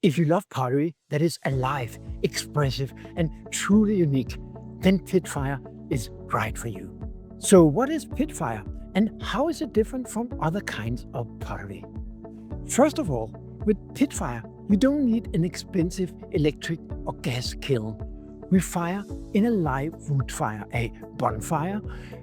If you love pottery that is alive, expressive, and truly unique, then Pitfire is right for you. So what is Pitfire and how is it different from other kinds of pottery? First of all, with Pitfire, you don't need an expensive electric or gas kiln. We fire in a live wood fire, a bonfire,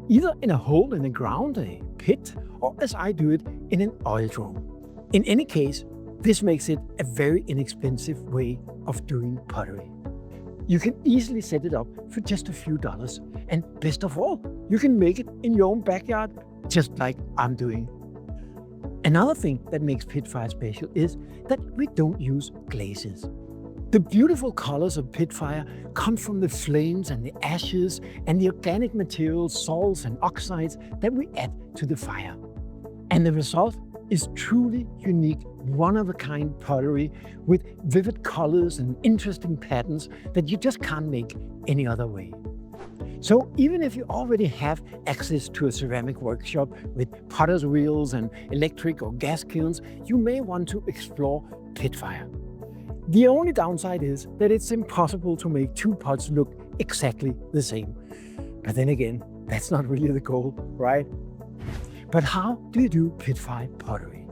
either in a hole in the ground, a pit, or as I do it, in an oil drum. In any case, this makes it a very inexpensive way of doing pottery. You can easily set it up for just a few dollars, and best of all, you can make it in your own backyard, just like I'm doing. Another thing that makes Pitfire special is that we don't use glazes. The beautiful colors of Pitfire come from the flames and the ashes and the organic materials, salts and oxides that we add to the fire. And the result is truly unique, one-of-a-kind pottery with vivid colors and interesting patterns that you just can't make any other way. So even if you already have access to a ceramic workshop with potter's wheels and electric or gas kilns, you may want to explore Pitfire. The only downside is that it's impossible to make two pots look exactly the same. But then again, that's not really the goal, right? But how do you do Pitfire pottery?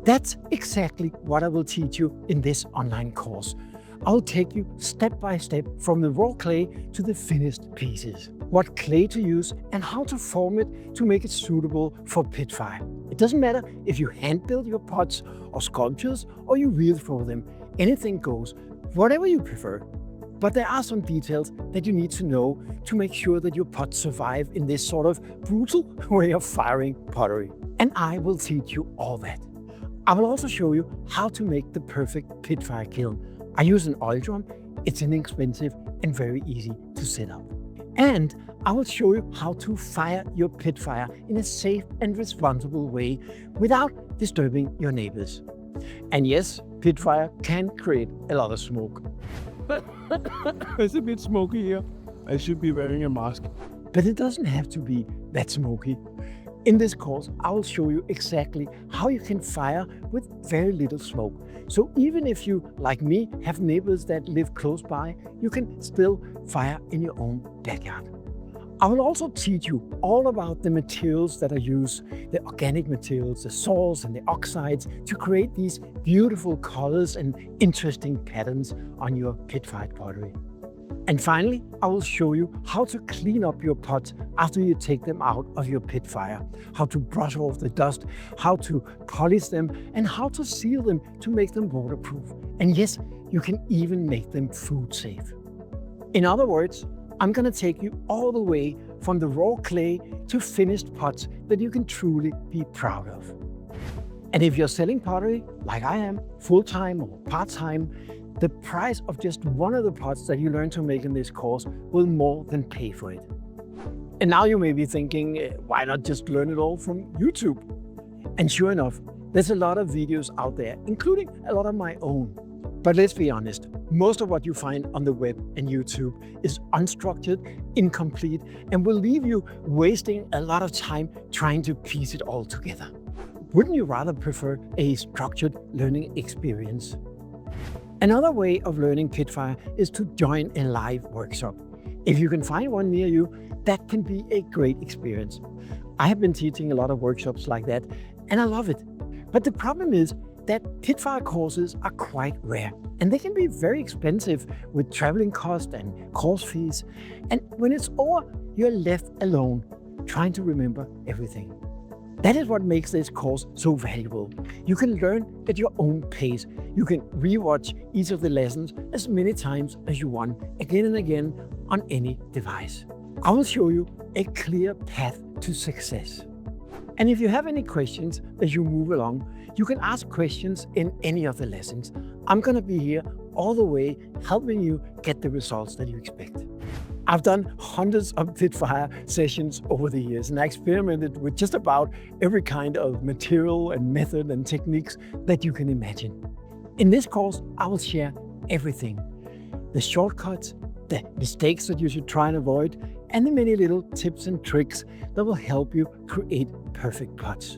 That's exactly what I will teach you in this online course. I'll take you step by step from the raw clay to the finished pieces, what clay to use and how to form it to make it suitable for Pitfire. It doesn't matter if you hand build your pots or sculptures or you reel throw them, anything goes, whatever you prefer. But there are some details that you need to know to make sure that your pots survive in this sort of brutal way of firing pottery. And I will teach you all that. I will also show you how to make the perfect Pitfire kiln. I use an oil drum, it's inexpensive and very easy to set up. And I will show you how to fire your Pitfire in a safe and responsible way without disturbing your neighbors. And yes, Pitfire can create a lot of smoke. It's a bit smoky here. I should be wearing a mask. But it doesn't have to be that smoky. In this course, I will show you exactly how you can fire with very little smoke. So even if you, like me, have neighbors that live close by, you can still fire in your own backyard. I will also teach you all about the materials that are used, the organic materials, the salts and the oxides to create these beautiful colors and interesting patterns on your Pitfire pottery. And finally, I will show you how to clean up your pots after you take them out of your Pitfire, how to brush off the dust, how to polish them, and how to seal them to make them waterproof. And yes, you can even make them food safe. In other words, I'm going to take you all the way from the raw clay to finished pots that you can truly be proud of. And if you're selling pottery, like I am, full-time or part-time, the price of just one of the pots that you learn to make in this course will more than pay for it. And now you may be thinking, why not just learn it all from YouTube? And sure enough, there's a lot of videos out there, including a lot of my own. But let's be honest, most of what you find on the web and YouTube is unstructured, incomplete, and will leave you wasting a lot of time trying to piece it all together. Wouldn't you rather prefer a structured learning experience? Another way of learning Pitfire is to join a live workshop. If you can find one near you, that can be a great experience. I have been teaching a lot of workshops like that, and I love it. But the problem is that Pitfire courses are quite rare, and they can be very expensive with traveling costs and course fees. And when it's over, you're left alone, trying to remember everything. That is what makes this course so valuable. You can learn at your own pace. You can rewatch each of the lessons as many times as you want, again and again, on any device. I will show you a clear path to success. And if you have any questions as you move along, you can ask questions in any of the lessons. I'm going to be here all the way, helping you get the results that you expect. I've done hundreds of Pitfire sessions over the years, and I experimented with just about every kind of material and method and techniques that you can imagine. In this course, I will share everything. The shortcuts, the mistakes that you should try and avoid, and the many little tips and tricks that will help you create perfect pots.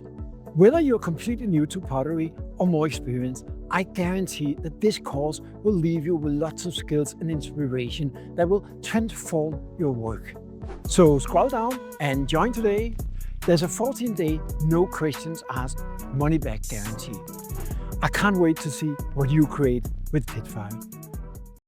Whether you're completely new to pottery or more experienced, I guarantee that this course will leave you with lots of skills and inspiration that will transform your work. So scroll down and join today. There's a 14-day, no questions asked, money back guarantee. I can't wait to see what you create with Pitfire.